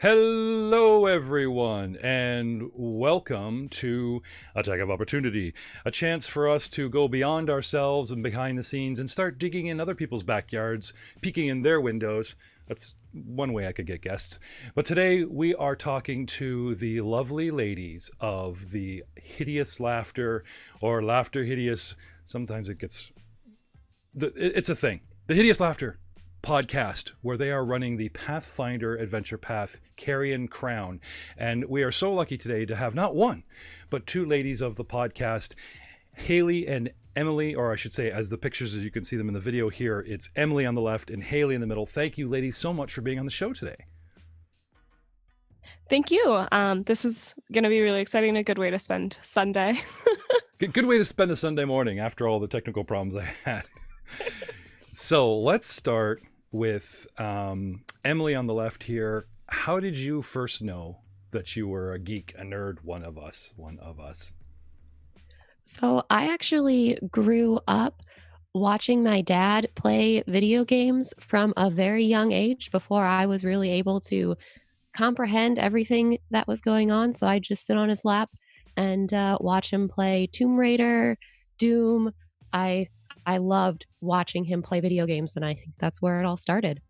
Hello, everyone, and welcome to Attack of Opportunity, a chance for us to go beyond ourselves and behind the scenes and start digging in other people's backyards, peeking in their windows. That's one way I could get guests. But today we are talking to the lovely ladies of the Hideous Laughter, or Laughter Hideous. Sometimes it gets... It's a thing. The Hideous Laughter podcast, where they are running the Pathfinder Adventure Path Carrion Crown. And we are so lucky today to have not one, but two ladies of the podcast, Haley and Emily, or I should say, as the pictures, as you can see them in the video here, it's Emily on the left and Haley in the middle. Thank you, ladies, so much for being on the show today. Thank you. This is going to be really exciting. A good way to spend Sunday. Good way to spend a Sunday morning after all the technical problems I had. So let's start with Emily on the left here. How did you first know that you were a geek, a nerd, one of us? So I actually grew up watching my dad play video games from a very young age before I was really able to comprehend everything that was going on. So I just sit on his lap and watch him play Tomb Raider, Doom. I loved watching him play video games, and I think that's where it all started.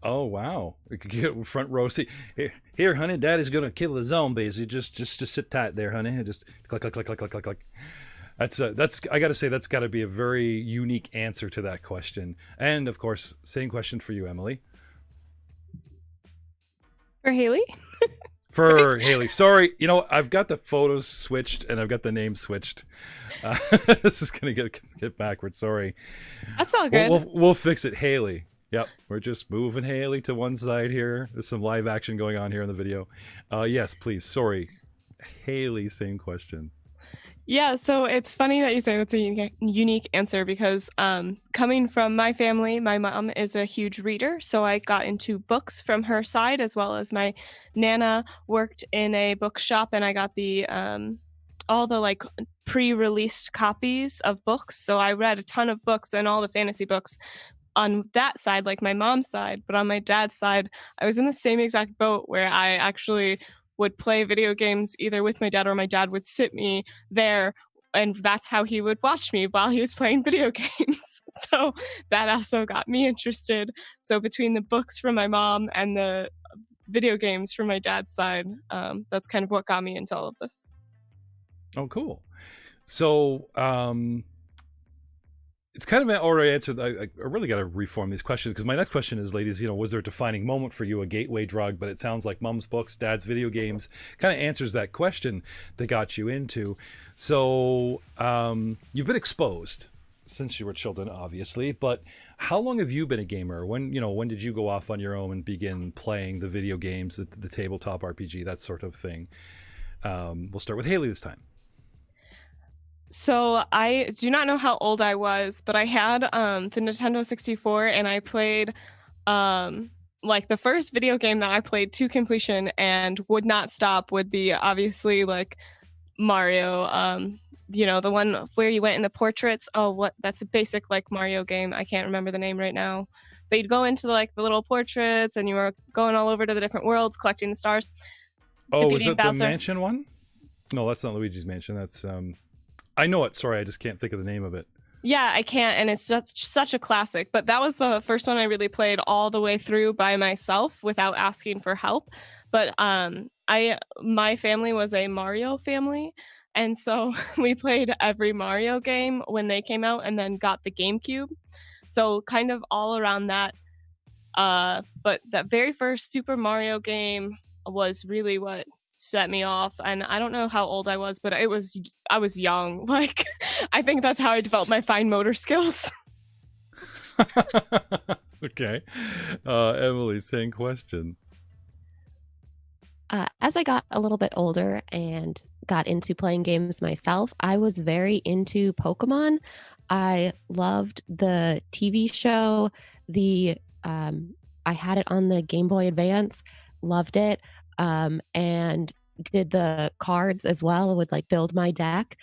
Oh, wow. We could get front row seat. Here, honey, Daddy's going to kill the zombies. You just sit tight there, honey. Just click, click, click, click, click, click, click. That's I got to say, that's got to be a very unique answer to that question. And, of course, same question for you, Emily. For Haley? For Haley. Sorry, I've got the photos switched and I've got the name switched. This is going to get backwards. Sorry. That's all good. We'll fix it. Haley. Yep, we're just moving Haley to one side here. There's some live action going on here in the video. Yes, please. Sorry. Haley, same question. Yeah, so it's funny that you say that's a unique answer because coming from my family, my mom is a huge reader, so I got into books from her side, as well as my nana worked in a bookshop, and I got the all the pre-released copies of books. So I read a ton of books and all the fantasy books on that side, like my mom's side. But on my dad's side, I was in the same exact boat where I actually would play video games either with my dad or my dad would sit me there, and that's how he would watch me while he was playing video games. So that also got me interested. So between the books from my mom and the video games from my dad's side, that's kind of what got me into all of this. Oh, cool. So it's kind of an already answered. I really got to reform these questions, because my next question is, ladies, was there a defining moment for you, a gateway drug? But it sounds like mom's books, dad's video games kind of answers that question that got you into. So you've been exposed since you were children, obviously, but how long have you been a gamer? When did you go off on your own and begin playing the video games, the tabletop RPG, that sort of thing? We'll start with Haley this time. So I do not know how old I was, but I had the Nintendo 64, and I played the first video game that I played to completion and would not stop would be obviously Mario. The one where you went in the portraits. That's a basic Mario game. I can't remember the name right now. But you'd go into the little portraits, and you were going all over to the different worlds collecting the stars. Oh, is that Bowser. The mansion one? No, that's not Luigi's Mansion. That's I know it. Sorry, I just can't think of the name of it. Yeah, I can't, and it's just such a classic. But that was the first one I really played all the way through by myself without asking for help. But my family was a Mario family, and so we played every Mario game when they came out, and then got the GameCube. So kind of all around that. But that very first Super Mario game was really what set me off, and I don't know how old I was, but I was young. I think that's how I developed my fine motor skills. Okay. Emily, same question. As I got a little bit older and got into playing games myself, I was very into Pokemon. I loved the TV show. I had it on the Game Boy Advance, loved it. And did the cards as well. I would build my deck.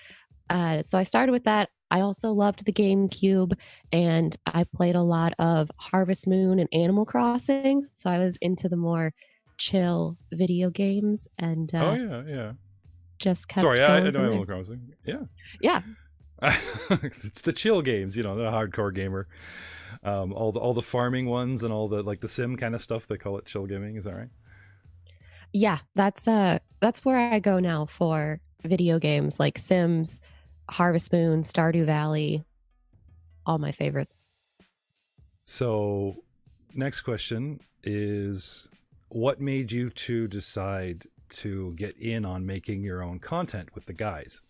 So I started with that. I also loved the GameCube, and I played a lot of Harvest Moon and Animal Crossing. So I was into the more chill video games, and Oh yeah. just Sorry, kept I going know from there. Animal Crossing. Yeah. Yeah. It's the chill games, the hardcore gamer. All the farming ones and all the like the sim kind of stuff. They call it chill gaming. Is that right? Yeah, that's where I go now for video games like Sims, Harvest Moon, Stardew Valley, all my favorites. So, next question is, what made you two decide to get in on making your own content with the guys?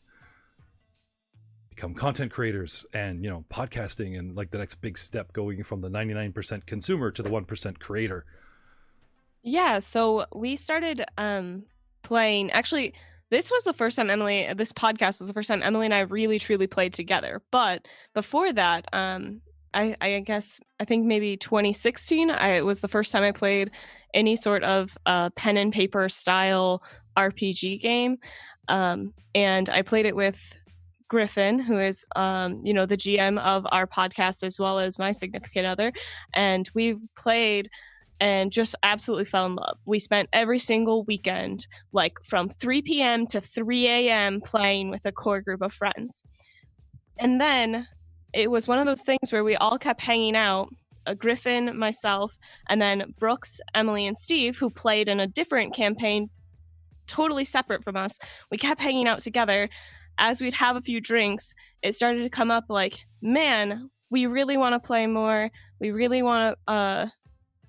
Become content creators and, podcasting and like the next big step going from the 99% consumer to the 1% creator. Yeah, so we started playing. Actually, this was the first time this podcast was the first time Emily and I really truly played together. But before that, I guess I think maybe 2016, it was the first time I played any sort of pen and paper style RPG game. And I played it with Griffin, who is the GM of our podcast as well as my significant other, and we played and just absolutely fell in love. We spent every single weekend, like from 3 p.m. to 3 a.m., playing with a core group of friends. And then it was one of those things where we all kept hanging out, Griffin, myself, and then Brooks, Emily, and Steve, who played in a different campaign totally separate from us. We kept hanging out together. As we'd have a few drinks, it started to come up like, man, we really want to play more. We really want to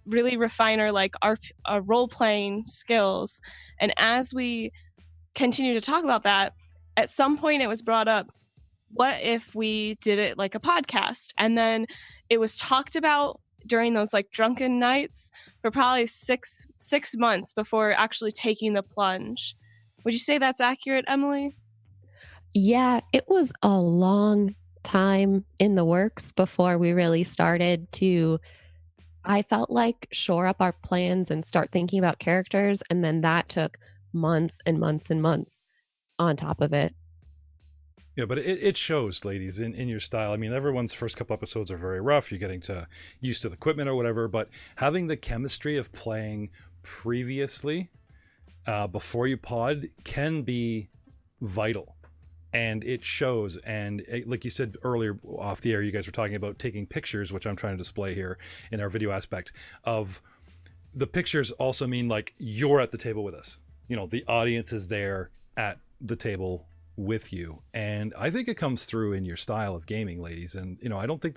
really refine our role-playing skills. And as we continue to talk about that, at some point it was brought up, what if we did it like a podcast? And then it was talked about during those like drunken nights for probably six months before actually taking the plunge. Would you say that's accurate, Emily? Yeah, it was a long time in the works before we really started to, I felt like, shore up our plans and start thinking about characters. And then that took months and months and months on top of it. Yeah, but it shows, ladies, in your style. I mean, everyone's first couple episodes are very rough. You're getting used to the equipment or whatever, but having the chemistry of playing previously before you pod can be vital. And it shows. And like you said earlier off the air, you guys were talking about taking pictures, which I'm trying to display here in our video aspect of the pictures also mean like you're at the table with us. The audience is there at the table with you. And I think it comes through in your style of gaming, ladies. And, I don't think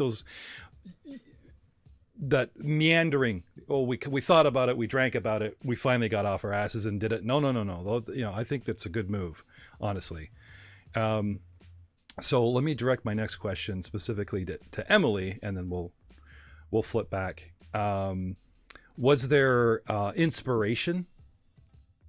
that meandering, we thought about it, we drank about it, we finally got off our asses and did it. No. I think that's a good move, honestly. So let me direct my next question specifically to Emily, and then we'll flip back. Was there inspiration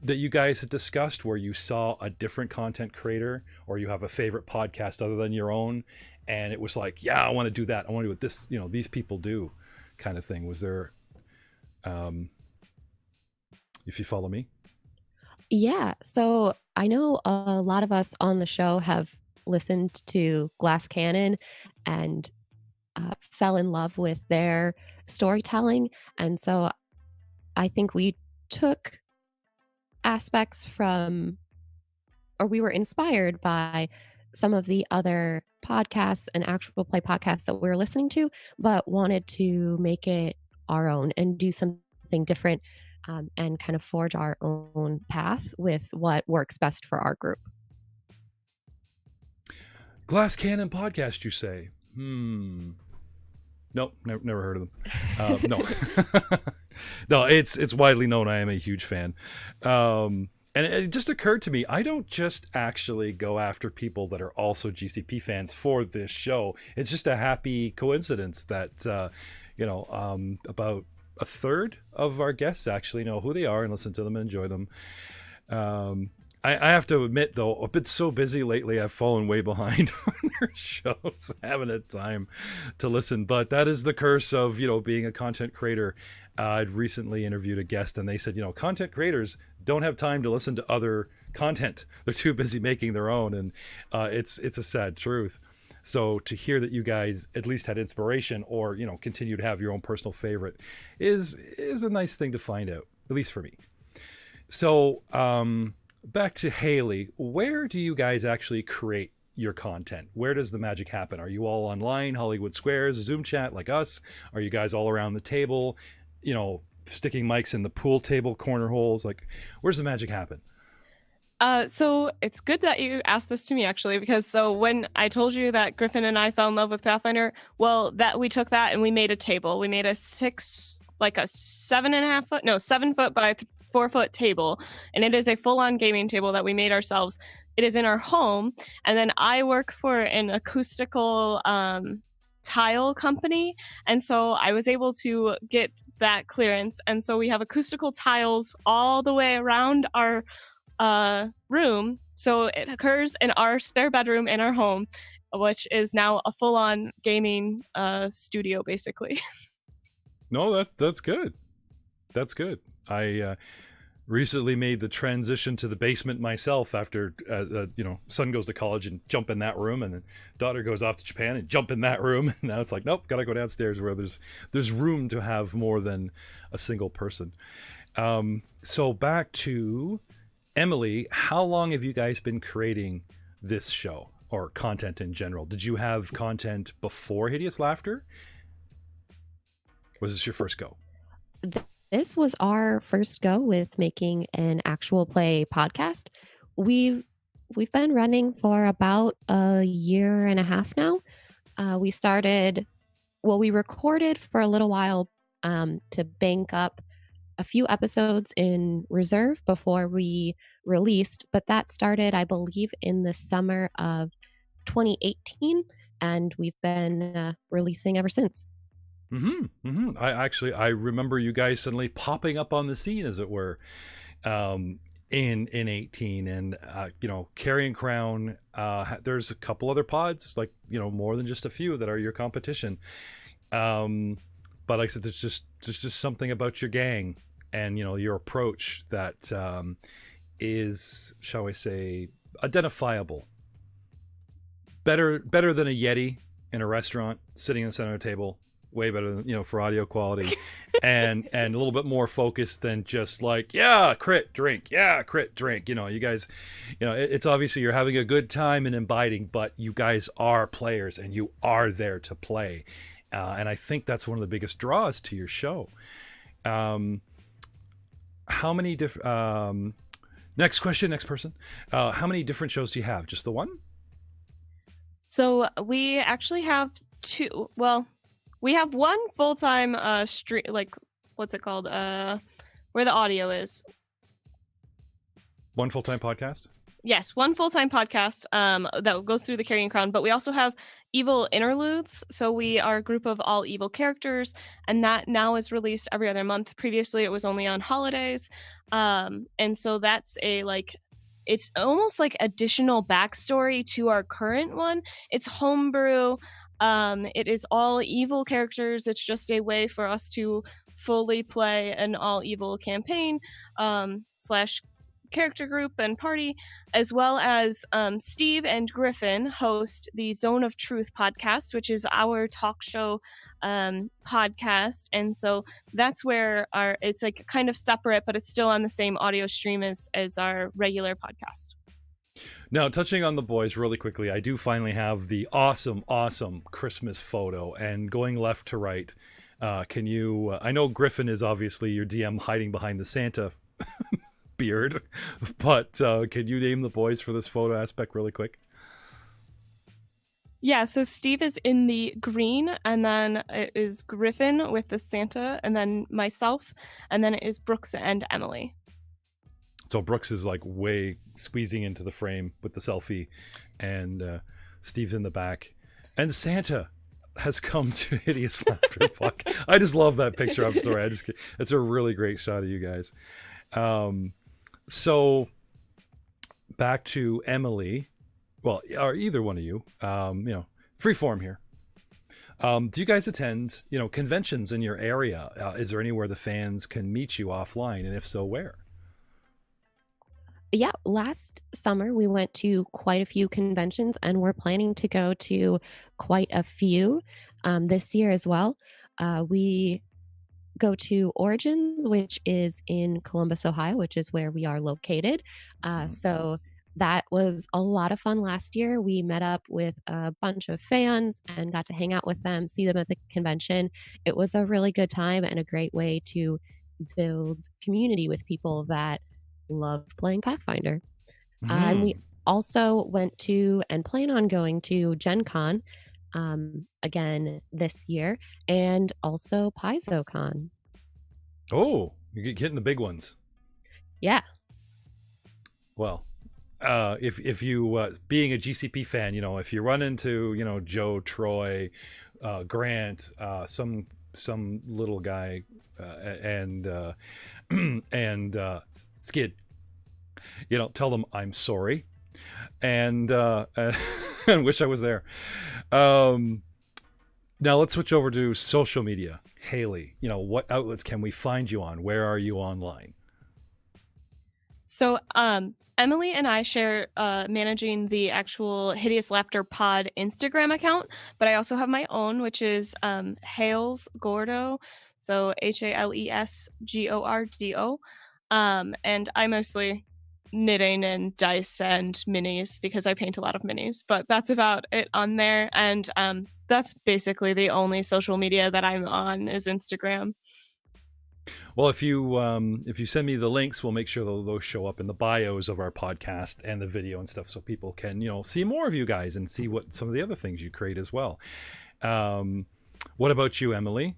that you guys had discussed where you saw a different content creator, or you have a favorite podcast other than your own, and it was like, yeah, I want to do that, I want to do what this these people do, kind of thing? Was there, if you follow me? Yeah. So I know a lot of us on the show have listened to Glass Cannon and fell in love with their storytelling. And so I think we took aspects from, or we were inspired by some of the other podcasts and actual play podcasts that we were listening to, but wanted to make it our own and do something different. And kind of forge our own path with what works best for our group. Glass Cannon podcast, you say? Nope, never heard of them. No. No, it's widely known. I am a huge fan. And it just occurred to me, I don't just actually go after people that are also GCP fans for this show. It's just a happy coincidence that, about a third of our guests actually know who they are and listen to them and enjoy them. I have to admit, though, I've been so busy lately, I've fallen way behind on their shows. I haven't had time to listen, but that is the curse of, being a content creator. I'd recently interviewed a guest and they said, content creators don't have time to listen to other content. They're too busy making their own. And it's a sad truth. So to hear that you guys at least had inspiration or, continue to have your own personal favorite is a nice thing to find out, at least for me. So, back to Haley. Where do you guys actually create your content? Where does the magic happen? Are you all online, Hollywood Squares, Zoom chat like us? Are you guys all around the table, sticking mics in the pool table corner holes? Like, where's the magic happen? So it's good that you asked this to me actually, because so when I told you that Griffin and I fell in love with Pathfinder, well, that we took that and we made a table. We made a 7.5 foot by 4 foot table, and it is a full-on gaming table that we made ourselves. It is in our home, and then I work for an acoustical tile company, and so I was able to get that clearance, and so we have acoustical tiles all the way around our room. So it occurs in our spare bedroom in our home, which is now a full-on gaming studio, basically. No, that's good. That's good. I recently made the transition to the basement myself after son goes to college and jump in that room, and then daughter goes off to Japan and jump in that room. And now it's like, nope, gotta go downstairs where there's room to have more than a single person. So back to Emily, how long have you guys been creating this show or content in general? Did you have content before Hideous Laughter? Was this your first go? This was our first go with making an actual play podcast. We've been running for about a year and a half now. We recorded for a little while to bank up a few episodes in reserve before we released, but that started, I believe, in the summer of 2018, and we've been releasing ever since. I remember you guys suddenly popping up on the scene, as it were, in 18, and Carrion Crown. There's a couple other pods, like more than just a few that are your competition. But like I said, there's just something about your gang and your approach that is, shall we say, identifiable. Better than a Yeti in a restaurant sitting in the center of the table. Way better than for audio quality, and a little bit more focused than just like crit drink. You guys, it's obviously you're having a good time and imbibing, but you guys are players and you are there to play. And I think that's one of the biggest draws to your show. How many different? Next question, next person. How many different shows do you have? Just the one? So we actually have two. Well, we have one full-time street, like what's it called? Where the audio is. One full-time podcast? Yes, one full-time podcast that goes through the Carrion Crown, but we also have Evil Interludes. So we are a group of all evil characters, and that now is released every other month. Previously, it was only on holidays. And so that's it's almost like additional backstory to our current one. It's homebrew. It is all evil characters. It's just a way for us to fully play an all evil campaign slash character group and party, as well as Steve and Griffin host the Zone of Truth podcast, which is our talk show podcast. And so that's where it's like kind of separate, but it's still on the same audio stream as our regular podcast. Now, touching on the boys really quickly, I do finally have the awesome Christmas photo, and going left to right, can you, I know Griffin is obviously your DM hiding behind the Santa beard, but can you name the boys for this photo aspect really quick? Yeah, so Steve is in the green, and then it is Griffin with the Santa, and then myself, and then it is Brooks and Emily. So Brooks is like way squeezing into the frame with the selfie, and Steve's in the back, and Santa has come to Hideous Laughter. Fuck, I just love that picture. I'm sorry, it's a really great shot of you guys. So back to Emily, well, or either one of you, free form here. Do you guys attend, conventions in your area? Is there anywhere the fans can meet you offline, and if so, where? Yeah, last summer we went to quite a few conventions, and we're planning to go to quite a few this year as well. We go to Origins, which is in Columbus, Ohio, which is where we are located. Mhm. So that was a lot of fun last year. We met up with a bunch of fans and got to hang out with them, see them at the convention. It was a really good time and a great way to build community with people that love playing Pathfinder. And we Mhm. also went to and plan on going to Gen Con again this year, and also PaizoCon. Oh, you're getting the big ones. Yeah. Well, if you being a GCP fan, if you run into Joe, Troy, Grant, some little guy, and and Skid, tell them I'm sorry, and and wish I was there. Um, Now let's switch over to social media. Haley, what outlets can we find you on? Where are you online? So, Emily and I share managing the actual Hideous Laughter Pod Instagram account, but I also have my own, which is Hales Gordo, so HalesGordo. And I mostly knitting and dice and minis because I paint a lot of minis, but that's about it on there. And that's basically the only social media that I'm on is Instagram. Well, if you send me the links, we'll make sure those show up in the bios of our podcast and the video and stuff, so people can see more of you guys and see what some of the other things you create as well. What about you, Emily?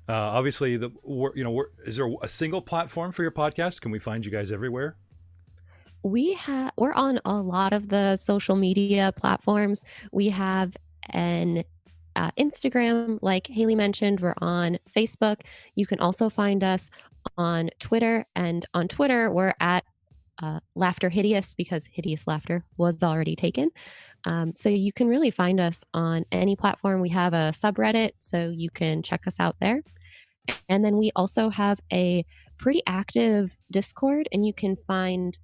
Obviously, is there a single platform for your podcast? Can we find you guys everywhere? We're on a lot of the social media platforms. We have an Instagram, like Haley mentioned. We're on Facebook. You can also find us on Twitter, and on Twitter we're at Laughter Hideous, because Hideous Laughter was already taken. So you can really find us on any platform. We have a subreddit, so you can check us out there. And then we also have a pretty active Discord, and you can find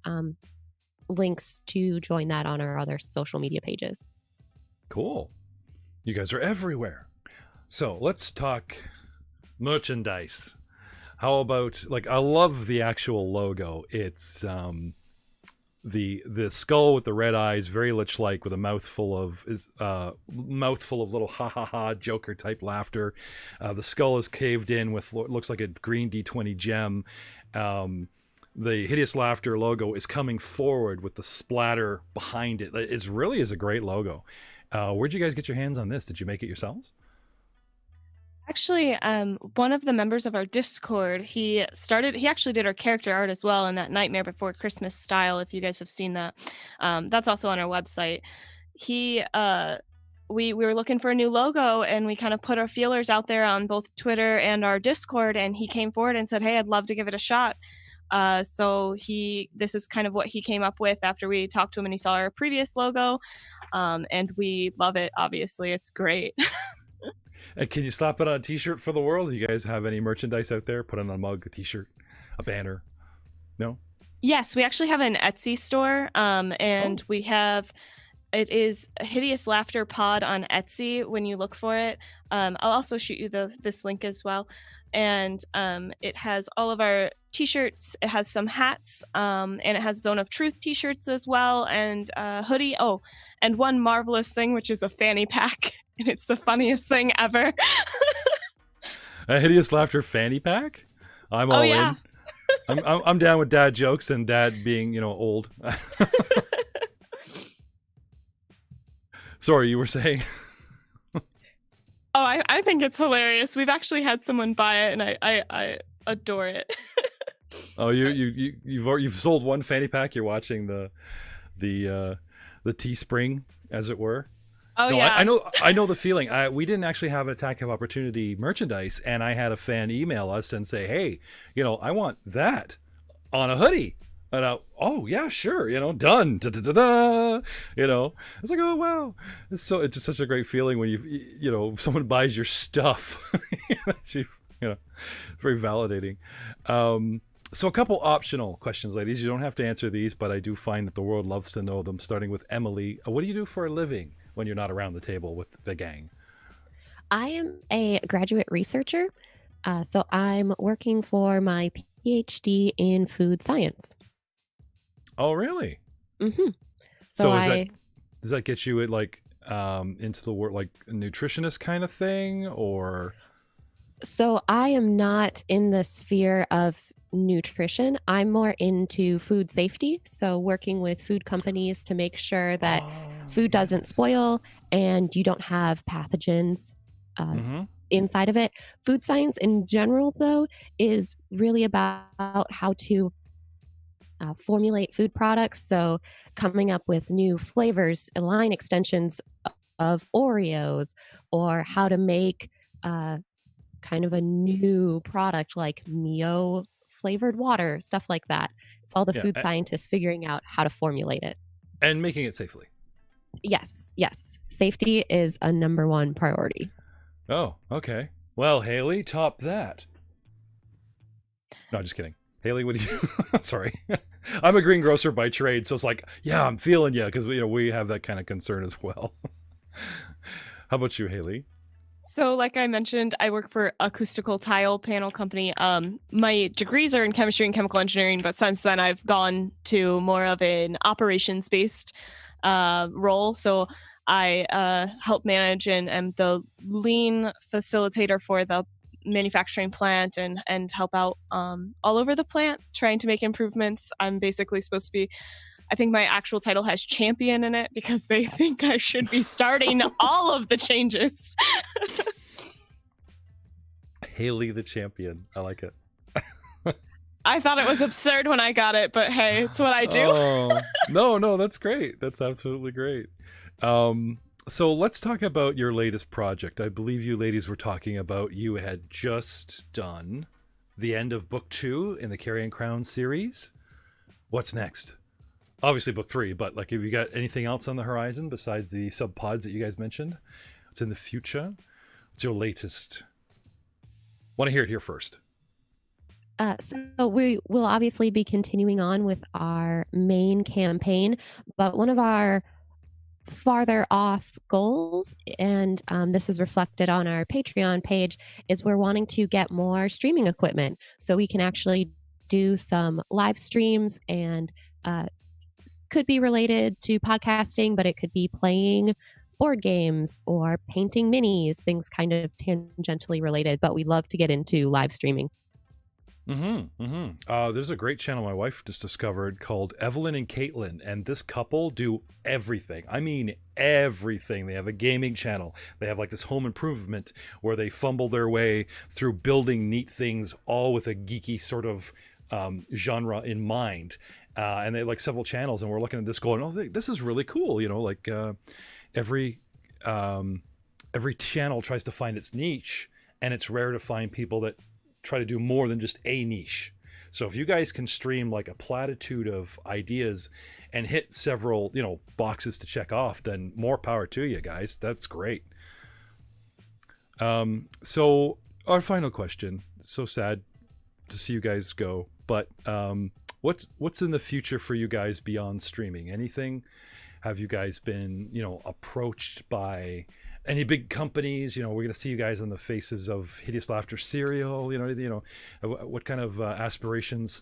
links to join that on our other social media pages. Cool. You guys are everywhere. So let's talk merchandise. How about, I love the actual logo. It's the skull with the red eyes, very lich like, with a mouthful of little ha ha ha Joker type laughter. The skull is caved in with what looks like a green D20 gem. The Hideous Laughter logo is coming forward with the splatter behind it. It really is a great logo. Where'd you guys get your hands on this? Did you make it yourselves? Actually, one of the members of our Discord, he actually did our character art as well in that Nightmare Before Christmas style, if you guys have seen that. That's also on our website. We were looking for a new logo, and we kind of put our feelers out there on both Twitter and our Discord, and he came forward and said, "Hey, I'd love to give it a shot." So this is kind of what he came up with after we talked to him and he saw our previous logo. And we love it. Obviously, it's great. And can you slap it on a t-shirt for the world? Do you guys have any merchandise out there? Put it on a mug, a t-shirt, a banner? No? Yes, we actually have an Etsy store, and it is Hideous Laughter Pod on Etsy when you look for it. I'll also shoot you this link as well. And it has all of our t-shirts. It has some hats, and it has Zone of Truth t-shirts as well, and hoodie. Oh, and one marvelous thing, which is a fanny pack. And it's the funniest thing ever. A Hideous Laughter fanny pack? I'm all yeah. in. I'm down with dad jokes and dad being, old. Sorry, you were saying? Oh, I think it's hilarious. We've actually had someone buy it, and I adore it. Oh, you've sold one fanny pack. You're watching the Teespring, as it were. Oh, no, yeah. I know the feeling. We didn't actually have Attack of Opportunity merchandise, and I had a fan email us and say, "Hey, I want that on a hoodie." And oh yeah, sure, done. Da, da, da, da. It's like, oh wow, it's just such a great feeling when someone buys your stuff. It's very validating. So a couple optional questions, ladies. You don't have to answer these, but I do find that the world loves to know them. Starting with Emily, what do you do for a living when you're not around the table with the gang? I am a graduate researcher. So I'm working for my PhD in food science. Oh, really? hmm So So I does that get you at like into the work like a nutritionist kind of thing, or? so I am not in the sphere of nutrition. I'm more into food safety. So working with food companies to make sure that Oh, food doesn't yes. spoil and you don't have pathogens uh, Mm-hmm. inside of it. Food science in general, though, is really about how to formulate food products. So, coming up with new flavors and line extensions of Oreos, or how to make uh, kind of a new product like Mio flavored water, stuff like that. It's all the Yeah, food scientists figuring out how to formulate it. and making it safely. Yes, yes. Safety is a number one priority. Oh, okay. Well, Haley, top that. No, just kidding. Haley, what do you? Sorry, I'm a greengrocer by trade, so it's like, yeah, I'm feeling you because we have that kind of concern as well. How about you, Haley? So, like I mentioned, I work for acoustical tile panel company. My degrees are in chemistry and chemical engineering, but since then I've gone to more of an operations based role. So I help manage and am the lean facilitator for the manufacturing plant and help out all over the plant, trying to make improvements. I'm basically supposed to be, I think my actual title has champion in it because they think I should be starting all of the changes. Haley the champion. I like it. I thought it was absurd when I got it, but hey, it's what I do. Oh, no, that's great. That's absolutely great. So let's talk about your latest project. I believe you ladies were talking about you had just done the end of book 2 in the Carrion Crown series. What's next? Obviously book 3, but like, have you got anything else on the horizon besides the sub pods that you guys mentioned? What's in the future? What's your latest? Want to hear it here first. So we will obviously be continuing on with our main campaign, but one of our farther off goals, and this is reflected on our Patreon page, is we're wanting to get more streaming equipment so we can actually do some live streams and could be related to podcasting, but it could be playing board games or painting minis, things kind of tangentially related, but we love to get into live streaming. There's a great channel my wife just discovered called Evelyn and Caitlin, and this couple do everything. I mean, everything. They have a gaming channel. They have like this home improvement where they fumble their way through building neat things, all with a geeky sort of genre in mind. And they have like several channels, and we're looking at this going, oh, this is really cool. Like every channel tries to find its niche, and it's rare to find people that try to do more than just a niche. So if you guys can stream like a platitude of ideas and hit several, boxes to check off, then more power to you guys. That's great. So our final question. So sad to see you guys go, but what's in the future for you guys beyond streaming? Anything? Have you guys been, approached by any big companies? We're going to see you guys on the faces of Hideous Laughter cereal. What kind of aspirations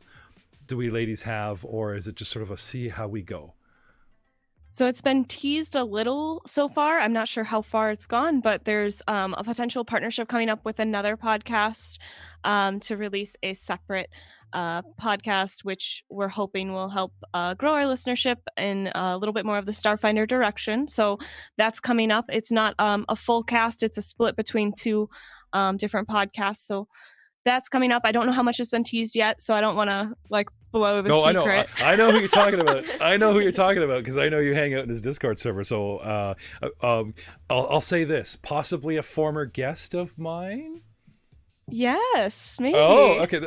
do we ladies have, or is it just sort of a see how we go? So it's been teased a little so far. I'm not sure how far it's gone, but there's a potential partnership coming up with another podcast to release a separate podcast, which we're hoping will help grow our listenership in a little bit more of the Starfinder direction. So that's coming up. It's not a full cast. It's a split between two different podcasts. So that's coming up. I don't know how much has been teased yet, so I don't want to blow the secret. I know who you're talking about. I know who you're talking about because I know you hang out in his Discord server. So I'll say this: possibly a former guest of mine. Yes, maybe. Oh, okay.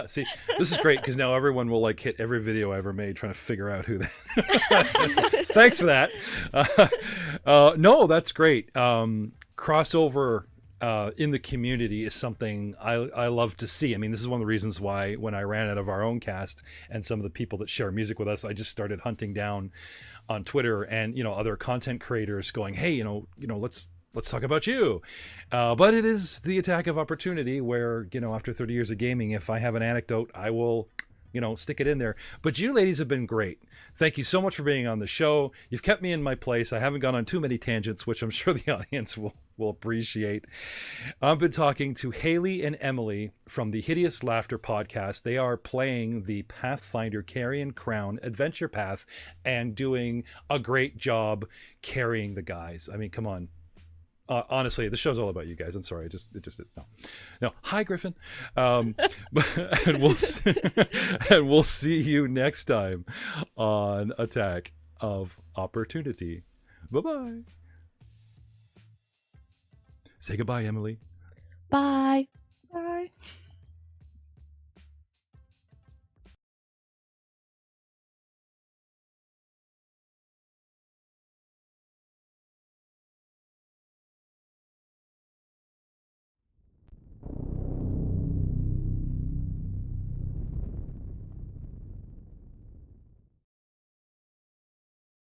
See, this is great because now everyone will hit every video I ever made trying to figure out who that. Thanks for that. No, that's great. Crossover in the community is something I love to see. I mean, this is one of the reasons why when I ran out of our own cast and some of the people that share music with us, I just started hunting down on Twitter and other content creators going, hey, let's let's talk about you. But it is the attack of opportunity where, after 30 years of gaming, if I have an anecdote, I will, stick it in there. But you ladies have been great. Thank you so much for being on the show. You've kept me in my place. I haven't gone on too many tangents, which I'm sure the audience will appreciate. I've been talking to Haley and Emily from the Hideous Laughter podcast. They are playing the Pathfinder Carrion Crown Adventure Path and doing a great job carrying the guys. I mean, come on. Honestly, the show's all about you guys. I'm sorry. No. Hi, Griffin. And we'll see you next time on Attack of Opportunity. Bye-bye. Say goodbye, Emily. Bye. Bye.